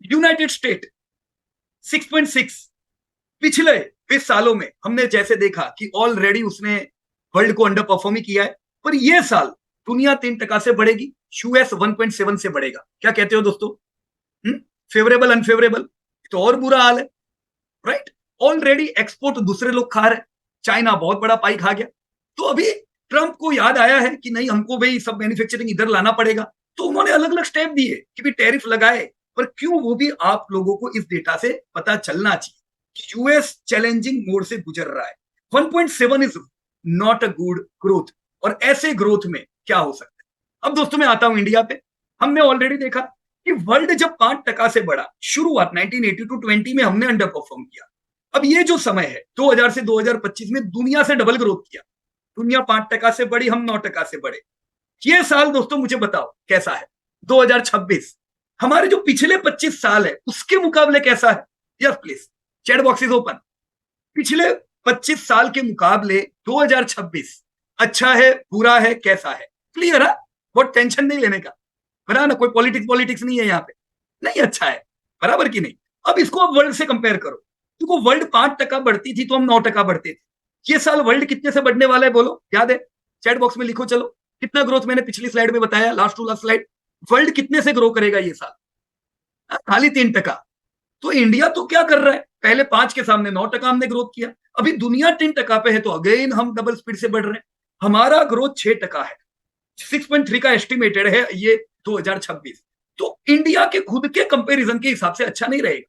United state 6.6। पिछले 20 सालों में हमने जैसे देखा कि ऑलरेडी उसने वर्ल्ड को अंडर परफॉर्म ही किया है, पर यह साल दुनिया 3% से बढ़ेगी, यूएस 1.7 से बढ़ेगा। क्या कहते हो दोस्तों? Favourable unfavourable? तो और बुरा हाल है, राइट? ऑलरेडी एक्सपोर्ट दूसरे लोग खा रहे, चाइना बहुत बड़ा पाई खा गया। तो अभी ट्रंप को याद आया है कि नहीं, हमको भाई सब मैन्युफैक्चरिंग इधर लाना पड़ेगा, तो उन्होंने अलग अलग स्टेप दिए कि भी टैरिफ लगाए। पर क्यों, वो भी आप लोगों को इस डेटा से पता चलना चाहिए कि यूएस चैलेंजिंग मोड से गुजर रहा है। 1.7 is not a good growth, और ऐसे ग्रोथ में क्या हो सकता है? अब दोस्तों मैं आता हूं इंडिया पे। हमने ऑलरेडी देखा कि वर्ल्ड जब 5% से बढ़ा, शुरुआत 1980 टू 20 में हमने अंडर परफॉर्म किया। अब ये जो समय है 2000 से 2025 में दुनिया से डबल ग्रोथ किया। दुनिया 5% से बढ़ी, हम 9% से बढ़े। ये साल दोस्तों मुझे बताओ कैसा है? 2026 हमारे जो पिछले 25 साल है उसके मुकाबले कैसा है? Yes please, chat box is open. पिछले 25 साल के मुकाबले 2026 अच्छा है, बुरा है, कैसा है? क्लियर है? बहुत टेंशन नहीं लेने का, बराबर ना? कोई पॉलिटिक्स पॉलिटिक्स नहीं है यहाँ पे। नहीं, अच्छा है, बराबर की नहीं? अब इसको अब वर्ल्ड से कंपेयर करो। देखो, वर्ल्ड 5% बढ़ती थी तो हम 9% बढ़ते थे। ये साल वर्ल्ड कितने से बढ़ने वाला है बोलो? याद है? चैट बॉक्स में लिखो। चलो, कितना ग्रोथ मैंने पिछली स्लाइड में बताया, last to last slide. World कितने से ग्रो करेगा ये साल? खाली 3%। तो इंडिया तो क्या कर रहा है? पहले 5 के सामने 9% हमने ग्रोथ किया। अभी दुनिया 3% पे है, तो अगेन हम डबल स्पीड से बढ़ रहे हैं। हमारा ग्रोथ 6% है, 6.3 का एस्टिमेटेड है ये 2026। तो इंडिया के खुद के कंपैरिजन के हिसाब से अच्छा नहीं रहेगा।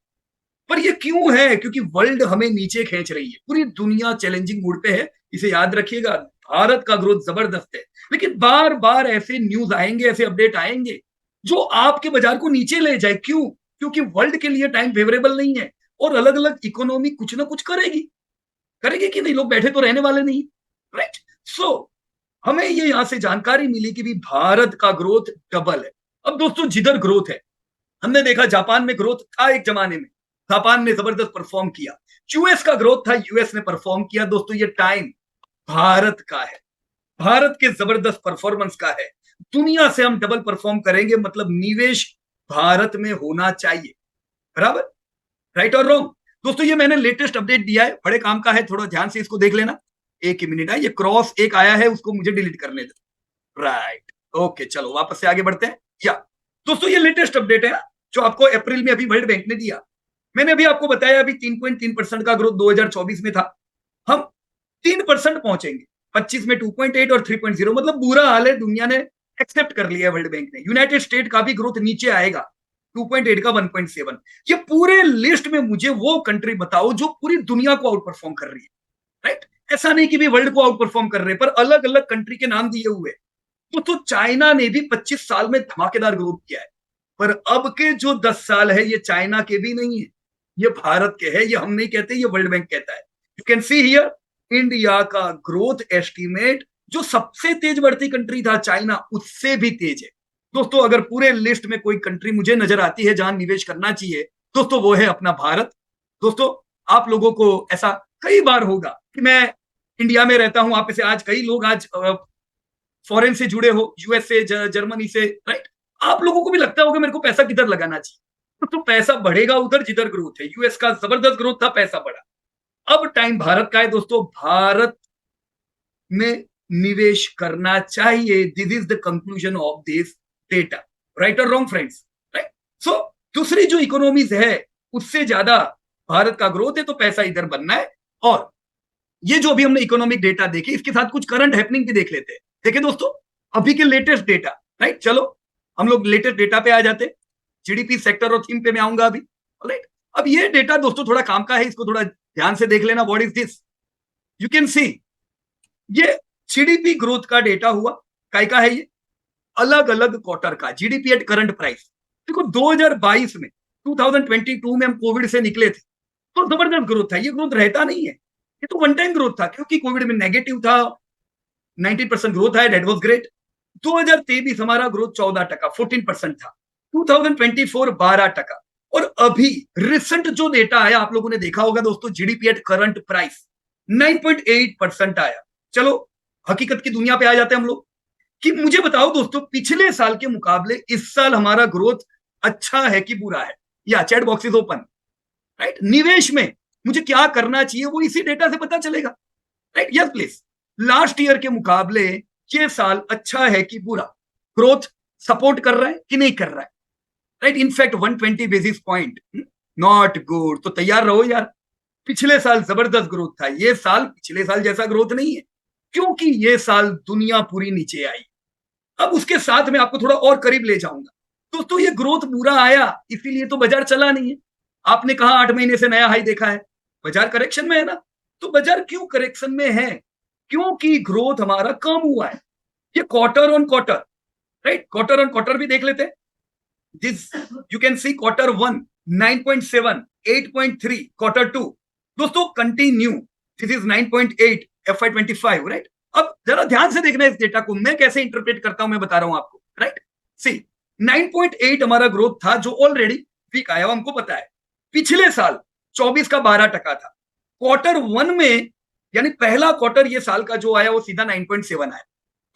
पर ये क्यों है? क्योंकि वर्ल्ड हमें नीचे खींच रही है, पूरी दुनिया चैलेंजिंग मूड पे है। इसे याद रखिएगा, भारत का ग्रोथ जबरदस्त है, लेकिन बार बार ऐसे न्यूज आएंगे, ऐसे अपडेट आएंगे जो आपके बाजार को नीचे ले जाए। क्यों? क्योंकि वर्ल्ड के लिए टाइम फेवरेबल नहीं है, और अलग अलग इकोनॉमी कुछ ना कुछ करेगी। करेगी कि नहीं? लोग बैठे तो रहने वाले नहीं, राइट? सो हमें ये यहां से जानकारी मिली कि भी भारत का ग्रोथ डबल है। अब दोस्तों जिधर ग्रोथ है, हमने देखा जापान में ग्रोथ था एक जमाने में, जापान ने जबरदस्त परफॉर्म किया। यूएस का ग्रोथ था, यूएस ने परफॉर्म किया। दोस्तों ये टाइम भारत का है, भारत के जबरदस्त परफॉर्मेंस का है। दुनिया से हम डबल परफॉर्म करेंगे, मतलब निवेश भारत में होना चाहिए, बराबर? राइट और रॉन्ग? दोस्तों ये मैंने लेटेस्ट अपडेट दिया है, बड़े काम का है, थोड़ा ध्यान से इसको देख लेना। एक ही मिनट है, ये क्रॉस एक आया है, उसको मुझे डिलीट करने दो। राइट, ओके, चलो वापस से आगे बढ़ते हैं। या दोस्तों ये लेटेस्ट अपडेट है जो आपको अप्रैल में अभी वर्ल्ड बैंक ने दिया। मैंने अभी आपको बताया अभी 3.3% का ग्रोथ 2024 में था, हम 3% पहुंचेंगे। 25 में 2.8 और 3.0, मतलब बुरा हाल है। दुनिया ने एक्सेप्ट कर लिया वर्ल्ड बैंक ने। यूनाइटेड स्टेट का भी ग्रोथ नीचे आएगा, 2.8 का 1.7। ये पूरे लिस्ट में मुझे वो कंट्री बताओ जो पूरी दुनिया को आउट परफॉर्म कर रही है, राइट? ऐसा नहीं कि भी वर्ल्ड को आउट परफॉर्म कर रहे हैं, पर अलग अलग कंट्री के नाम दिए हुए। तो चाइना ने भी 25 साल में धमाकेदार ग्रोथ किया है, पर अब के जो 10 साल है ये चाइना के भी नहीं है, ये भारत के है। ये हम नहीं कहते, ये वर्ल्ड बैंक कहता है। You can see here India का ग्रोथ एस्टीमेट, जो सबसे तेज बढ़ती कंट्री था चाइना, उससे भी तेज है। दोस्तों अगर पूरे लिस्ट में कोई कंट्री मुझे नजर आती है जहां निवेश करना चाहिए, दोस्तों वो है अपना भारत। दोस्तों आप लोगों को ऐसा कई बार होगा कि मैं इंडिया में रहता हूं, आप में से आज कई लोग आज फॉरेन से जुड़े हो, यूएस से, जर्मनी से, राइट? आप लोगों को भी लगता होगा मेरे को पैसा किधर लगाना चाहिए। तो पैसा बढ़ेगा उधर जिधर ग्रोथ है। यूएस का जबरदस्त ग्रोथ था, पैसा बढ़ा। अब टाइम भारत का है दोस्तों, भारत में निवेश करना चाहिए। This is the conclusion of this data. Right और रॉन्ग फ्रेंड्स? राइट। सो दूसरी जो इकोनॉमीज है उससे ज्यादा भारत का ग्रोथ है, तो पैसा इधर बनना है। और ये जो अभी हमने इकोनॉमिक डेटा देखे, इसके साथ कुछ करंट हैपनिंग भी देख लेते हैं। देखिए दोस्तों अभी के लेटेस्ट डेटा, राइट? चलो हम लोग लेटेस्ट डेटा पे आ जाते हैं। जीडीपी सेक्टर और थीम पे मैं आऊंगा अभी, राइट? अब ये डेटा दोस्तों थोड़ा काम का है, इसको थोड़ा ध्यान से देख लेना। What is this? You can see, ये जीडीपी ग्रोथ का डेटा हुआ। काय का है ये? अलग अलग क्वार्टर का जीडीपी एट करंट प्राइस। देखो 2022 में, 2022 में हम कोविड से निकले थे, तो जबरदस्त ग्रोथ था। ये ग्रोथ रहता नहीं है, ये तो वन टाइम ग्रोथ था, क्योंकि कोविड में नेगेटिव था। 19% ग्रोथ है, डेट वॉज ग्रेट। 2023 हमारा ग्रोथ 14%, 14% था। 2024 12%। और अभी रिसेंट जो डेटा आया, आप लोगों ने देखा होगा दोस्तों, जीडीपी एट करंट प्राइस 9.8% आया। चलो हकीकत की दुनिया पे आ जाते हैं हम लोग, कि मुझे बताओ दोस्तों पिछले साल के मुकाबले इस साल हमारा ग्रोथ अच्छा है कि बुरा है? या chat box is open, right. निवेश में मुझे क्या करना चाहिए वो इसी डेटा से पता चलेगा, right. Yes please, last year के मुकाबले ये साल अच्छा है कि बुरा, ग्रोथ सपोर्ट कर रहा है कि नहीं कर रहा है, right. In fact 120 basis point, not good. तो तैयार रहो यार, पिछले साल जबरदस्त ग्रोथ था, ये साल पिछले साल जैसा ग्रोथ नहीं है, क्योंकि ये साल दुनिया पूरी नीचे आई। अब उसके साथ में आपको थोड़ा और करीब ले जाऊंगा दोस्तों। ये ग्रोथ बुरा आया इसीलिए तो बाजार चला नहीं है। आपने कहा 8 महीने से नया हाई देखा है, बाजार करेक्शन में है ना। तो बाजार क्यों करेक्शन में है? क्योंकि ग्रोथ हमारा कम हुआ है। ये quarter on quarter, right, quarter on quarter भी देख लेते हैं। This you can see quarter 1 9.7, 8.3, quarter 2 दोस्तों continue, this is 9.8 FY25, right. अब जरा ध्यान से देखना इस डेटा को, मैं कैसे इंटरप्रेट करता हूं मैं बता रहा हूं आपको, राइट। सी 9.8 हमारा ग्रोथ था जो ऑलरेडी वीक आया, हमको पता है। पिछले साल 24 का 12% था। क्वार्टर 1 में यानी पहला क्वार्टर ये साल का जो आया वो सीधा 9.7 आया।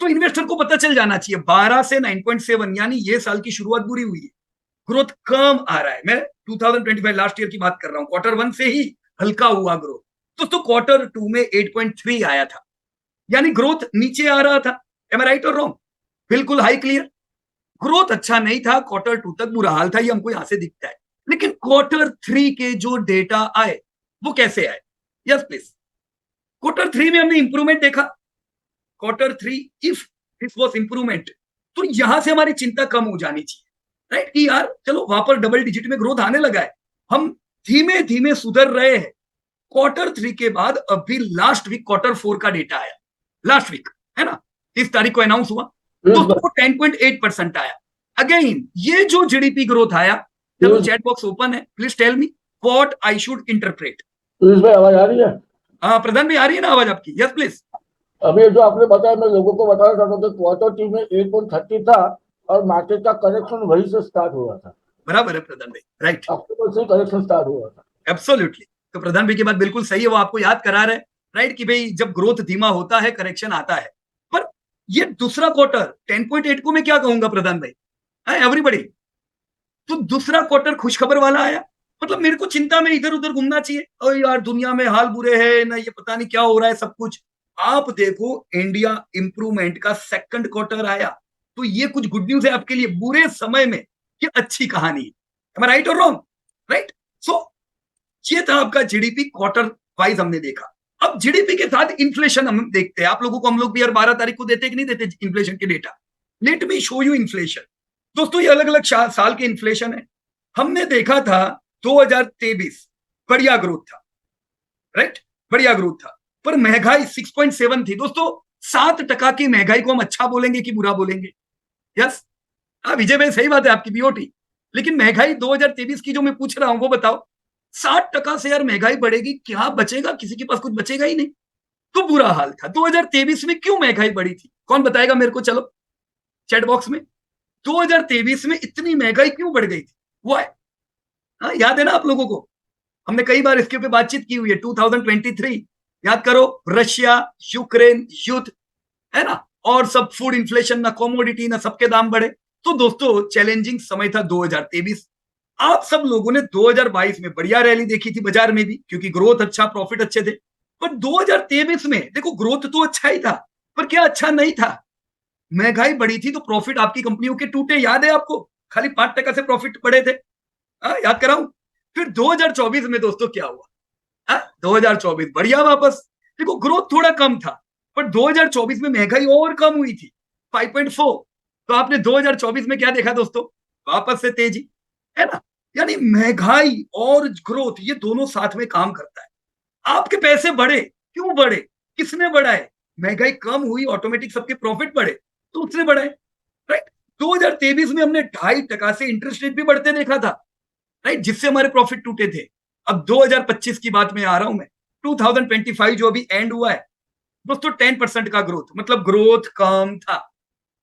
तो इन्वेस्टर को पता चल जाना चाहिए 12 से 9.7 यानी ये साल की शुरुआत बुरी हुई है, ग्रोथ कम आ रहा है। मैं 2025 लास्ट ईयर की बात कर रहा हूं, क्वार्टर 1 से ही हल्का हुआ ग्रोथ। दोस्तों क्वार्टर 2 में 8.3 आया था, यानी ग्रोथ नीचे आ रहा था। एम आई राइट और रॉन्ग? बिल्कुल हाई क्लियर। ग्रोथ अच्छा नहीं था, क्वार्टर 2 तक बुरा हाल था, ये हमको यहां से दिखता है। लेकिन क्वार्टर 3 के जो डेटा आए वो कैसे आए? यस प्लीज, क्वार्टर 3 में हमने इंप्रूवमेंट देखा। Quarter 3 if this was improvement तो यहां से हमारी चिंता कम हो जानी चाहिए, राइट, कि यार चलो वहां पर डबल डिजिट में ग्रोथ आने लगा है, हम धीमे धीमे सुधर रहे हैं। क्वार्टर 3 के बाद अभी लास्ट वीक क्वार्टर 4 का डेटा आया, लास्ट वीक है ना, 30 तारीख को अनाउंस हुआ, तो 10.8% आया। अगेन ये जो जीडीपी ग्रोथ आया, चलो चैट बॉक्स ओपन है, please tell me what I should interpret. आवाज आ रही है? हाँ प्रधान भाई, आ रही है ना आवाज आपकी? Yes please. अभी जो आपने बताया मैं लोगों को बताना चाहता हूँ, क्वार्टर 3 में 8.30 था और मार्केट का करेक्शन वहीं से स्टार्ट हुआ था। बराबर है प्रधान भाई, राइट, अक्टूबर से करेक्शन स्टार्ट हुआ था। एब्सोल्युटली। तो प्रधान भाई की बात बिल्कुल सही है, वो आपको याद करा रहे, राइट, कि भाई जब ग्रोथ धीमा होता है करेक्शन आता है। पर ये दूसरा क्वार्टर 10.8 को मैं क्या कहूंगा प्रधान भाई, एवरीबडी, तो दूसरा क्वार्टर खुशखबर वाला आया। मतलब मेरे को चिंता में इधर उधर घूमना चाहिए, और यार दुनिया में हाल बुरे हैं ना, ये पता नहीं क्या हो रहा है सब कुछ। आप देखो इंडिया इंप्रूवमेंट का सेकंड क्वार्टर आया, तो ये कुछ गुड न्यूज है आपके लिए। बुरे समय में ये अच्छी कहानी है, राइट और रॉन्ग? राइट। सो ये था आपका जीडीपी क्वार्टर वाइज हमने देखा। अब जीडीपी के साथ इन्फ्लेशन हम देखते हैं, आप लोगों को हम लोग भी हर 12 तारीख को देते कि नहीं देते इन्फ्लेशन के data. Let me show you inflation. दोस्तों ये अलग अलग साल के इन्फ्लेशन है। हमने देखा था 2023 बढ़िया ग्रोथ था, राइट, बढ़िया ग्रोथ था, पर महंगाई 6.7 थी दोस्तों। 7% की महंगाई को हम अच्छा बोलेंगे कि बुरा बोलेंगे? यस, हाँ विजय भाई सही बात है आपकी, बीओटी। लेकिन महंगाई 2023 की जो मैं पूछ रहा हूं वो बताओ। 60% से यार महंगाई बढ़ेगी, क्या बचेगा? किसी के पास कुछ बचेगा ही नहीं। तो बुरा हाल था 2023 में। क्यों महंगाई बढ़ी थी? कौन बताएगा मेरे को? चलो चैट बॉक्स में। 2023 में इतनी महंगाई क्यों बढ़ गई थी? वो है, हाँ याद है ना आप लोगों को? हमने कई बार इसके ऊपर बातचीत की हुई है। 2023 याद करो, रशिया यूक्रेन युद्ध है ना, और सब फूड इन्फ्लेशन, ना कॉमोडिटी ना सबके दाम बढ़े। तो दोस्तों चैलेंजिंग समय था 2023। आप सब लोगों ने 2022 में बढ़िया रैली देखी थी बाजार में भी, क्योंकि ग्रोथ अच्छा, प्रॉफिट अच्छे थे। पर 2023 में देखो ग्रोथ तो अच्छा ही था, पर क्या अच्छा नहीं था? महंगाई बढ़ी थी तो प्रॉफिट आपकी कंपनियों के टूटे, याद है आपको? खाली 5% से प्रॉफिट बढ़े थे, याद कराऊं? फिर 2024 में दोस्तों क्या हुआ? 2024 बढ़िया वापस। देखो ग्रोथ थोड़ा कम था, पर 2024 में महंगाई और कम हुई थी, 5.4। तो आपने 2024 में क्या देखा दोस्तों? वापस से तेजी, है ना। यानी महंगाई और ग्रोथ ये दोनों साथ में काम करता है। आपके पैसे बढ़े, क्यों बढ़े? किसने बढ़ाए? महंगाई कम हुई, ऑटोमेटिक सबके प्रॉफिट बढ़े, तो उसने बढ़ाए, राइट। 2023 में हमने 2.5% से इंटरेस्ट रेट भी बढ़ते देखा था, राइट, जिससे हमारे प्रॉफिट टूटे थे। अब 2025 की बात में आ रहा हूं मैं, 2025 जो अभी एंड हुआ है दोस्तों, 10% का ग्रोथ, मतलब ग्रोथ कम था,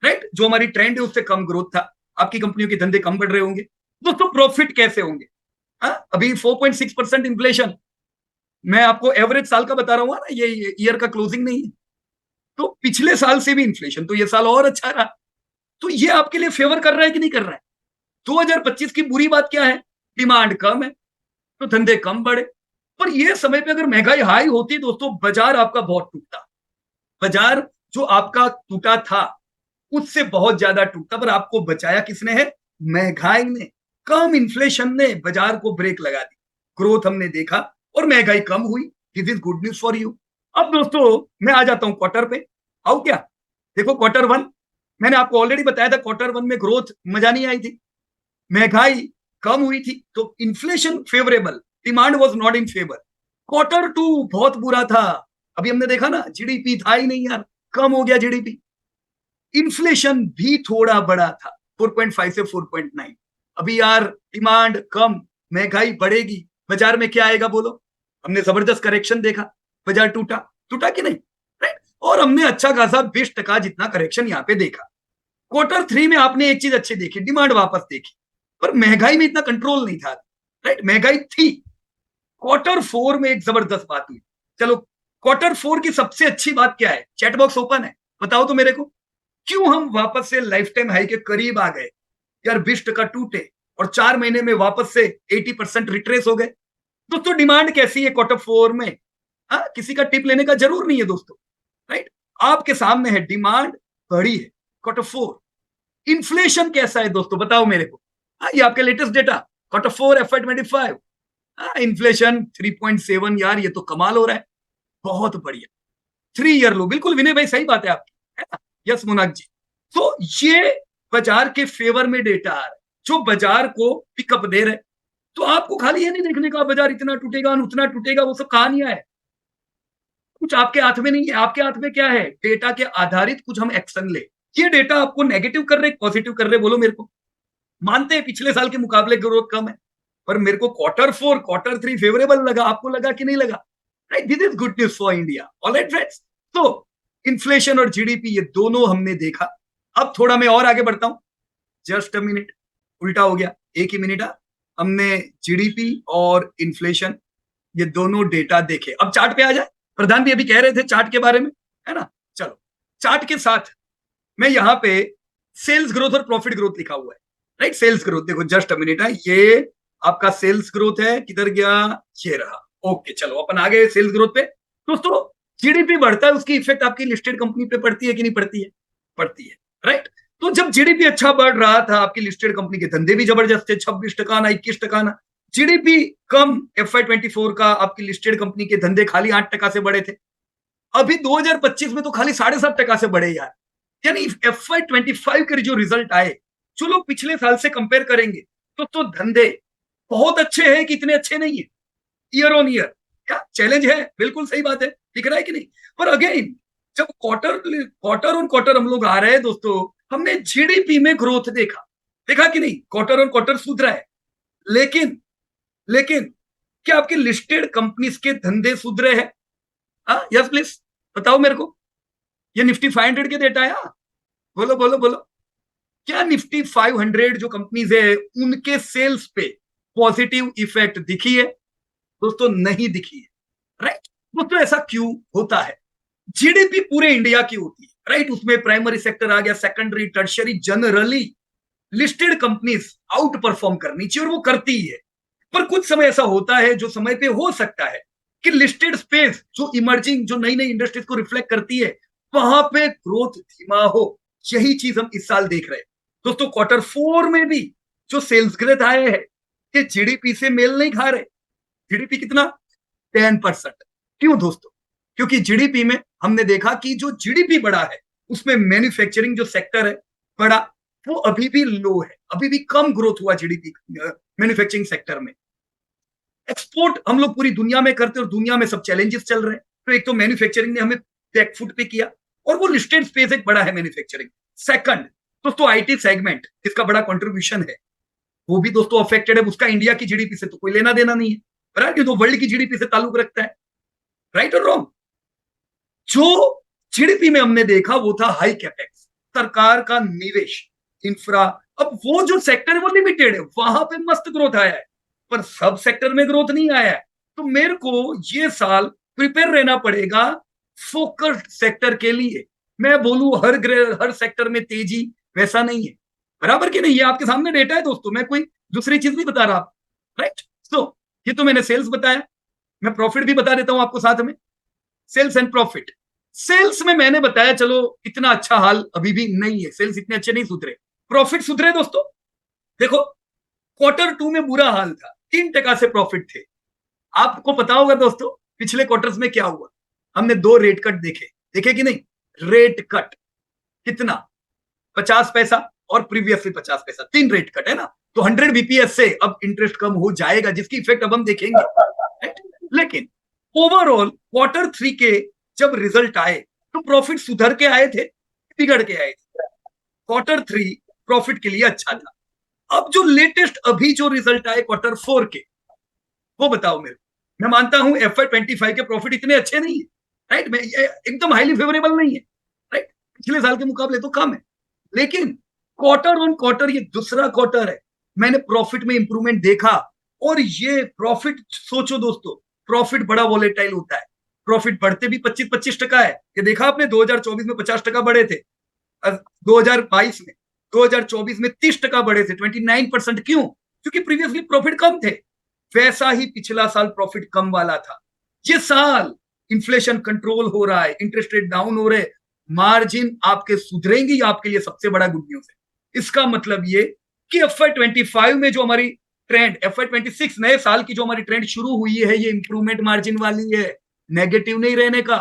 राइट। जो हमारी ट्रेंड है उससे कम ग्रोथ था। आपकी कंपनियों के धंधे कम बढ़ रहे होंगे दोस्तों, प्रॉफिट कैसे होंगे? अभी 4.6% इन्फ्लेशन, मैं आपको एवरेज साल का बता रहा हूँ ना, ये ईयर का क्लोजिंग नहीं है। तो पिछले साल से भी इन्फ्लेशन, तो ये साल और अच्छा रहा। तो ये आपके लिए फेवर कर रहा है कि नहीं कर रहा है? 2025 की बुरी बात क्या है? डिमांड कम है तो धंधे कम बढ़े। पर ये समय पे अगर महंगाई हाई होती दोस्तों, बाजार आपका बहुत टूटता। बाजार जो आपका टूटा था उससे बहुत ज्यादा टूटा, पर आपको बचाया किसने है? महंगाई ने। कम इन्फ्लेशन ने बाजार को ब्रेक लगा दी, ग्रोथ हमने देखा और महंगाई कम हुई। This is good news for you. अब दोस्तों मैं आ जाता हूं क्वार्टर पे। आओ क्या? देखो क्वार्टर वन, मैंने आपको ऑलरेडी बताया था क्वार्टर वन में ग्रोथ मजा नहीं आई थी, महंगाई कम हुई थी, तो inflation favourable, demand was not in favour. Quarter two बहुत बुरा था। अभी हमने देखा ना, जीडीपी था ही नहीं यार, कम हो गया जीडीपी। इन्फ्लेशन भी थोड़ा बड़ा था, 4.5 से 4.9। अभी यार डिमांड कम, महंगाई बढ़ेगी, बाजार में क्या आएगा बोलो? हमने जबरदस्त करेक्शन देखा, बाजार टूटा। टूटा कि नहीं? राइट। और हमने अच्छा खासा 20% जितना करेक्शन यहाँ पे देखा। क्वार्टर थ्री में आपने एक चीज अच्छी देखी, डिमांड वापस देखी, पर महंगाई में इतना कंट्रोल नहीं था। राइट, महंगाई थी। क्वार्टर फोर में एक जबरदस्त बात हुई। चलो, क्वार्टर फोर की सबसे अच्छी बात क्या है? चैट बॉक्स ओपन है, बताओ तो मेरे को, क्यों हम वापस से लाइफ टाइम हाई के करीब आ गए? यार 20% टूटे और 4 महीने में वापस से 80% रिट्रेस हो गए। दोस्तों डिमांड कैसी है क्वार्टर फोर में? किसी का टिप लेने का जरूर नहीं है दोस्तों। राइट, आपके सामने है, डिमांड बढ़ी है क्वार्टर फोर। इन्फ्लेशन कैसा है दोस्तों, बताओ मेरे को। ये आपके latest data quarter four FY25। Inflation 3.7। यार ये तो कमाल हो रहा है, बहुत बढ़िया। 3 ईयर लो, बिल्कुल विनय भाई सही बात है आपकी, है ना? यस मोनाक जी। तो ये बाजार के फेवर में डेटा आ रहा है, जो बाजार को पिकअप दे रहे। तो आपको खाली ये नहीं देखने का बाजार इतना टूटेगा उतना टूटेगा, वो सब कहानियां है, कुछ आपके हाथ में नहीं है। आपके हाथ में क्या है? डेटा के आधारित कुछ हम एक्शन ले। ये डेटा आपको नेगेटिव कर रहे पॉजिटिव कर रहे, बोलो मेरे को। मानते हैं पिछले साल के मुकाबले ग्रोथ कम है, पर मेरे को quarter four quarter three favourable लगा। आपको लगा कि नहीं लगा? Right, this is good news for India. Alright friends, तो इन्फ्लेशन और जीडीपी ये दोनों हमने देखा। अब थोड़ा मैं और आगे बढ़ता हूं, जस्ट अ मिनट, उल्टा हो गया, एक ही मिनट। हमने जीडीपी और इन्फ्लेशन ये दोनों डेटा देखे। अब चार्ट पे आ जाए, प्रधान भी अभी कह रहे थे चार्ट के बारे में, है ना? चलो, चार्ट के साथ मैं यहाँ पे सेल्स ग्रोथ और प्रॉफिट ग्रोथ लिखा हुआ है। राइट, सेल्स ग्रोथ देखो, जस्ट अ मिनट है, ये आपका सेल्स ग्रोथ है, किधर गया? ये रहा। ओके, चलो अपन आ गए सेल्स ग्रोथ पे। दोस्तों जीडीपी बढ़ता है, उसकी इफेक्ट आपकी लिस्टेड कंपनी पे पड़ती है कि नहीं पड़ती है? पड़ती है। राइट, तो जब जीडीपी अच्छा बढ़ रहा था, आपकी लिस्टेड कंपनी के धंधे भी जबरदस्त थे, 26% आना, 21% आना। जीडीपी कम, FY24 का आपकी लिस्टेड कंपनी के धंधे खाली 8% से बढ़े थे। अभी 2025 में तो खाली 7.5% से बढ़े यार। यानी FY25 के जो रिजल्ट आए, जो लोग पिछले साल से कंपेयर करेंगे, तो धंधे बहुत अच्छे हैं कि इतने अच्छे नहीं है? ईयर ऑन ईयर क्या चैलेंज है? बिल्कुल सही बात है, दिख रहा है कि नहीं? पर अगेन, जब क्वार्टर ऑन क्वार्टर हम लोग आ रहे हैं दोस्तों, हमने जीडीपी में ग्रोथ देखा, देखा कि नहीं? क्वार्टर ऑन क्वार्टर सुधरा है, लेकिन लेकिन क्या आपके लिस्टेड कंपनीज के धंधे सुधरे हैं? यस प्लीज बताओ मेरे को। ये निफ्टी 500 के डेटा है। बोलो बोलो बोलो, क्या निफ्टी 500 जो कंपनीज है उनके सेल्स पे पॉजिटिव इफेक्ट दिखी है? दोस्तों नहीं दिखी है। राइट, दोस्तों ऐसा क्यों होता है? जीडीपी पूरे इंडिया की होती है, राइट, उसमें प्राइमरी सेक्टर आ गया, secondary, tertiary, generally listed companies out perform करनी चाहिए और वो करती ही है। पर कुछ समय ऐसा होता है जो समय पे हो सकता है कि लिस्टेड स्पेस जो इमर्जिंग, जो नई नई इंडस्ट्रीज को रिफ्लेक्ट करती है, वहां पे ग्रोथ धीमा हो। यही चीज हम इस साल देख रहे हैं दोस्तों। क्वार्टर फोर में भी जो सेल्स ग्रोथ आए हैं, ये जीडीपी से मेल नहीं खा रहे। जीडीपी कितना? 10%। क्यों दोस्तों? क्योंकि जीडीपी में हमने देखा कि जो जीडीपी बढ़ा है उसमें मैन्युफैक्चरिंग जो सेक्टर है बड़ा, वो अभी भी लो है, अभी भी कम ग्रोथ हुआ जीडीपी मैन्युफैक्चरिंग सेक्टर में। एक्सपोर्ट हम लोग पूरी दुनिया में करते और दुनिया में सब चैलेंजेस चल रहे हैं, तो एक तो मैन्युफैक्चरिंग ने हमें बैकफुट पे किया और वो लिस्टेड स्पेस एक बड़ा है मैन्युफैक्चरिंग। सेकंड दोस्तों, आईटी सेगमेंट जिसका बड़ा कंट्रीब्यूशन है, वो भी दोस्तों अफेक्टेड है। उसका इंडिया की जीडीपी से तो कोई लेना देना नहीं है, राइट, ये तो वर्ल्ड की जीडीपी से ताल्लुक रखता है। राइट और रॉन्ग? जो जीडीपी में हमने देखा वो था हाई कैपेक्स, सरकार का निवेश, इंफ्रा। अब वो जो सेक्टर है वो लिमिटेड है, वहां पे मस्त ग्रोथ आया है, पर सब सेक्टर में ग्रोथ नहीं आया है। तो मेरे को ये साल प्रिपेयर रहना पड़ेगा फोकस्ड सेक्टर के लिए। मैं बोलूं हर सेक्टर में तेजी, वैसा नहीं है। बराबर कि नहीं? ये आपके सामने डेटा है दोस्तों, मैं कोई दूसरी चीज नहीं बता रहा। राइट। सो ये तो मैंने सेल्स बताया, मैं प्रॉफिट भी बता देता हूं आपको साथ में, सेल्स एंड प्रॉफिट। सेल्स में मैंने बताया चलो इतना अच्छा हाल अभी भी नहीं है, सेल्स इतने अच्छे नहीं सुधरे, प्रॉफिट सुधरे दोस्तों। देखो Q2 में बुरा हाल था, 3% से प्रॉफिट थे। आपको पता होगा दोस्तों पिछले क्वार्टर्स में क्या हुआ, हमने 2 रेट कट देखे, देखे कि नहीं? रेट कट कितना, 50 पैसा और प्रीवियसली 50 पैसा, 3 रेट कट है ना। तो 100 बीपीएस से अब इंटरेस्ट कम हो जाएगा, जिसकी इफेक्ट अब हम देखेंगे, राइट। लेकिन ओवरऑल Q3 के जब रिजल्ट आए तो प्रॉफिट सुधर के आए थे, बिगड़ के आए थे। Q3 प्रॉफिट के लिए अच्छा था। अब जो लेटेस्ट अभी जो रिजल्ट आए Q4 के, वो बताओ मेरे। मैं मानता हूं FY25 के प्रॉफिट इतने अच्छे नहीं है, राइट, मैं एकदम हाईली फेवरेबल नहीं है, राइट, पिछले साल के मुकाबले तो कम है। लेकिन Q-on-Q ये दूसरा क्वार्टर है, मैंने प्रॉफिट में इंप्रूवमेंट देखा। और ये प्रॉफिट सोचो दोस्तों, प्रॉफिट बड़ा वोलेटाइल होता है, प्रॉफिट बढ़ते भी 25-25% है। ये देखा आपने 2024 में 50% बढ़े थे, 2022 में, 2024 में 30% बढ़े थे, 29%। क्यों? क्योंकि प्रीवियसली प्रॉफिट कम थे। वैसा ही पिछला साल प्रॉफिट कम वाला था। ये साल इन्फ्लेशन कंट्रोल हो रहा है, इंटरेस्ट रेट डाउन हो रहे, मार्जिन आपके सुधरेंगी, आपके लिए सबसे बड़ा गुड न्यूज है। इसका मतलब ये कि FY25 में जो हमारी ट्रेंड, FY26 नए साल की जो हमारी ट्रेंड शुरू हुई है, ये इंप्रूवमेंट मार्जिन वाली है, नेगेटिव नहीं रहने का।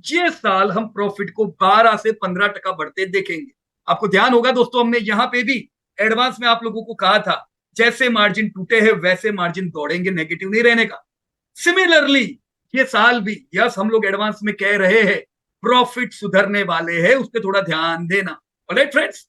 ये साल हम प्रॉफिट को 12 से 15% बढ़ते देखेंगे। आपको ध्यान होगा दोस्तों, हमने यहां पे भी एडवांस में आप लोगों को कहा था, जैसे मार्जिन टूटे हैं वैसे मार्जिन दौड़ेंगे, नेगेटिव नहीं रहने का। सिमिलरली ये साल भी, यस, हम लोग एडवांस में कह रहे हैं प्रॉफिट सुधरने वाले हैं, उस पर थोड़ा ध्यान देना। Alright friends,